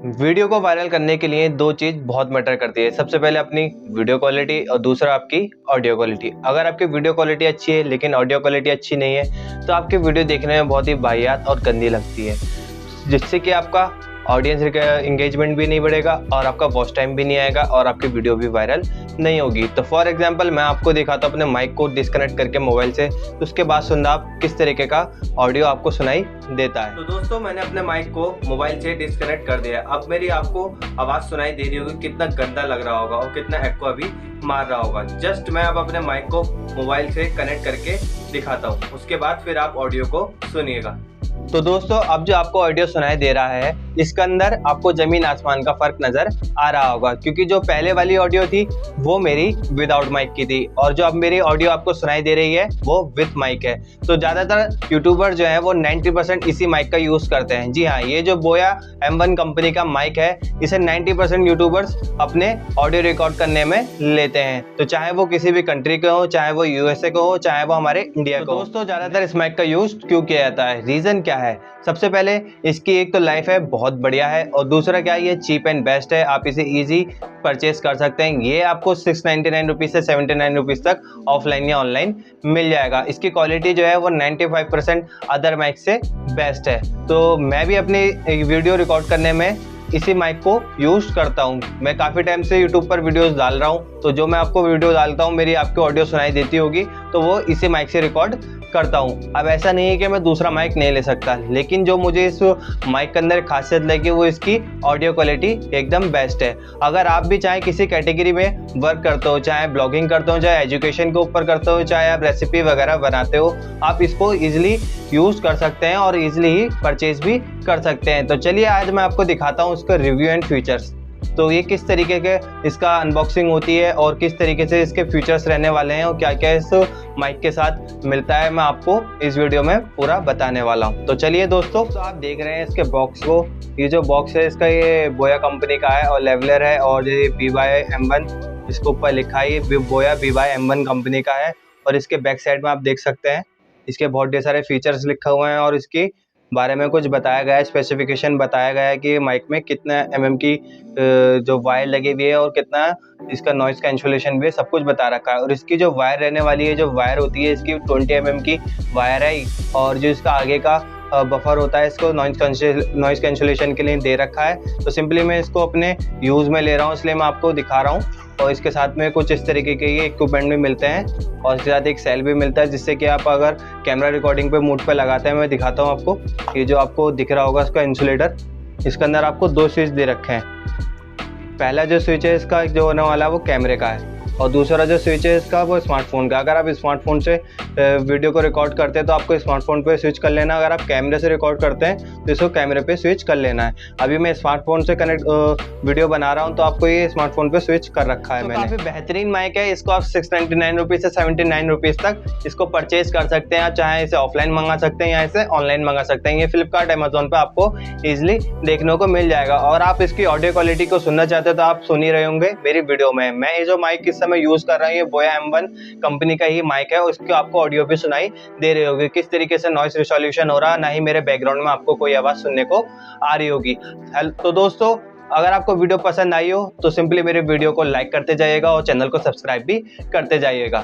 Video को viral करने के लिए दो चीज़ बहुत मैटर करती है। सबसे पहले अपनी वीडियो क्वालिटी और दूसरा आपकी ऑडियो क्वालिटी। अगर आपकी वीडियो क्वालिटी अच्छी है लेकिन ऑडियो क्वालिटी अच्छी नहीं है तो आपकी वीडियो देखने में बहुत ही वाहियात और गंदी लगती है, जिससे कि आपका ऑडियंस इंगेजमेंट भी नहीं बढ़ेगा और आपका वॉच टाइम भी नहीं आएगा और आपकी वीडियो भी वायरल नहीं होगी। तो फॉर एग्जांपल मैं आपको दिखाता हूँ अपने माइक को डिस्कनेक्ट करके मोबाइल से, तो उसके बाद सुनना आप किस तरीके का ऑडियो आपको सुनाई देता है। तो दोस्तों मैंने अपने माइक को मोबाइल से डिस्कनेक्ट कर दिया। अब मेरी आपको आवाज़ सुनाई दे रही होगी, कितना गंदा लग रहा होगा और कितना एको अभी मार रहा होगा। जस्ट मैं अब अपने माइक को मोबाइल से कनेक्ट करके दिखाता हूँ, उसके बाद फिर आप ऑडियो को सुनिएगा। तो दोस्तों अब जो आपको ऑडियो सुनाई दे रहा है इसके अंदर आपको जमीन आसमान का फर्क नजर आ रहा होगा, क्योंकि जो पहले वाली ऑडियो थी वो मेरी विदाउट माइक की थी और जो अब मेरी ऑडियो आपको सुनाई दे रही है वो विथ माइक है। तो ज़्यादातर यूट्यूबर जो है वो 90% इसी माइक का यूज़ करते हैं। जी हाँ, ये जो बोया M1 कंपनी का माइक है इसे 90% यूट्यूबर्स अपने ऑडियो रिकॉर्ड करने में लेते हैं, तो चाहे वो किसी भी कंट्री के हो, चाहे वो USA को हो, चाहे वो हमारे इंडिया को। दोस्तों ज़्यादातर इस माइक का यूज़ क्यों किया जाता है, रीज़न क्या है? सबसे पहले इसकी एक तो लाइफ है बहुत बढ़िया है और दूसरा क्या है, ये चीप एंड बेस्ट है। आप इसे इजी परचेज कर सकते हैं। ये आपको 699 रुपीज़ से 79 रुपीज़ तक ऑफलाइन या ऑनलाइन मिल जाएगा। इसकी क्वालिटी जो है वो 95% अदर माइक से बेस्ट है। तो मैं भी अपनी वीडियो रिकॉर्ड करने में इसी माइक को यूज़ करता हूँ। मैं काफ़ी टाइम से यूट्यूब पर वीडियोस डाल रहा हूँ, तो जो मैं आपको वीडियो डालता हूँ मेरी आपको ऑडियो सुनाई देती होगी तो वो इसी माइक से रिकॉर्ड करता हूँ। अब ऐसा नहीं है कि मैं दूसरा माइक नहीं ले सकता, लेकिन जो मुझे इस माइक के अंदर खासियत लगी वो इसकी ऑडियो क्वालिटी एकदम बेस्ट है। अगर आप भी चाहे किसी कैटेगरी में वर्क करते हो, चाहे ब्लॉगिंग करते हो, चाहे एजुकेशन के ऊपर करते हो, चाहे आप रेसिपी वगैरह बनाते हो, आप इसको ईजिली यूज़ कर सकते हैं और ईजिली ही परचेज भी कर सकते हैं। तो चलिए आज मैं आपको दिखाता हूँ इसका रिव्यू एंड फीचर्स। तो ये किस तरीके के इसका अनबॉक्सिंग होती है और किस तरीके से इसके फीचर्स रहने वाले हैं और क्या क्या इस माइक के साथ मिलता है, मैं आपको इस वीडियो में पूरा बताने वाला हूँ। तो चलिए दोस्तों, तो आप देख रहे हैं इसके बॉक्स को। ये जो बॉक्स है इसका ये बोया कंपनी का है और लेवलर है और ये BYM1 इसके ऊपर लिखा है। ये बोया BYM1 कंपनी का है और इसके बैक साइड में आप देख सकते हैं इसके बहुत ढेर सारे फीचर्स लिखा हुए हैं और इसकी बारे में कुछ बताया गया है, स्पेसिफिकेशन बताया गया है कि माइक में कितना mm की जो वायर लगी हुई है और कितना इसका नॉइस कैंसलेशन भी है, सब कुछ बता रखा है। और इसकी जो वायर रहने वाली है, जो वायर होती है इसकी 20 mm की वायर है और जो इसका आगे का बफर होता है इसको नॉइस कैंसलेशन के लिए दे रखा है। तो सिंपली मैं इसको अपने यूज़ में ले रहा हूँ इसलिए मैं आपको दिखा रहा हूँ। और इसके साथ में कुछ इस तरीके के ये इक्विपमेंट भी मिलते हैं और इसके साथ एक सेल भी मिलता है, जिससे कि आप अगर कैमरा रिकॉर्डिंग पे मूड पे लगाते हैं, मैं दिखाता हूँ आपको। ये जो आपको दिख रहा होगा इसका इंसुलेटर, इसके अंदर आपको दो स्विच दे रखे हैं। पहला जो स्विच है इसका जो होने वाला है वो कैमरे का है और दूसरा जो स्विच है इसका वो स्मार्टफोन का। अगर आप स्मार्टफोन से वीडियो को रिकॉर्ड करते हैं तो आपको स्मार्टफोन पे स्विच कर लेना। अगर आप कैमरे से रिकॉर्ड करते हैं तो इसको कैमरे पे स्विच कर लेना है। अभी मैं स्मार्टफोन से कनेक्ट वीडियो बना रहा हूँ तो आपको ये स्मार्टफोन पे स्विच कर रखा है। तो मैंने काफ़ी बेहतरीन माइक है। इसको आप 699 रुपीज़ से 79 रुपीज़ तक इसको परचेज कर सकते हैं। आप चाहे इसे ऑफलाइन मंगा सकते हैं या इसे ऑनलाइन मंगा सकते हैं। ये फ्लिपकार्ट अमेजोन पर आपको ईजिली देखने को मिल जाएगा। और आप इसकी ऑडियो क्वालिटी को सुनना चाहते हो तो आप सुन ही रहे होंगे मेरी वीडियो में। मैं ये जो माइक इस समय यूज़ कर रहा हूँ ये बोया M1 कंपनी का ही माइक है, उसकी आपको ऑडियो भी सुनाई दे रही होगी किस तरीके से नॉइस रिजोल्यूशन हो रहा, ना ही मेरे बैकग्राउंड में आपको कोई आवाज़ सुनने को आ रही होगी। तो दोस्तों अगर आपको वीडियो पसंद आई हो तो सिंपली मेरे वीडियो को लाइक करते जाइएगा और चैनल को सब्सक्राइब भी करते जाइएगा।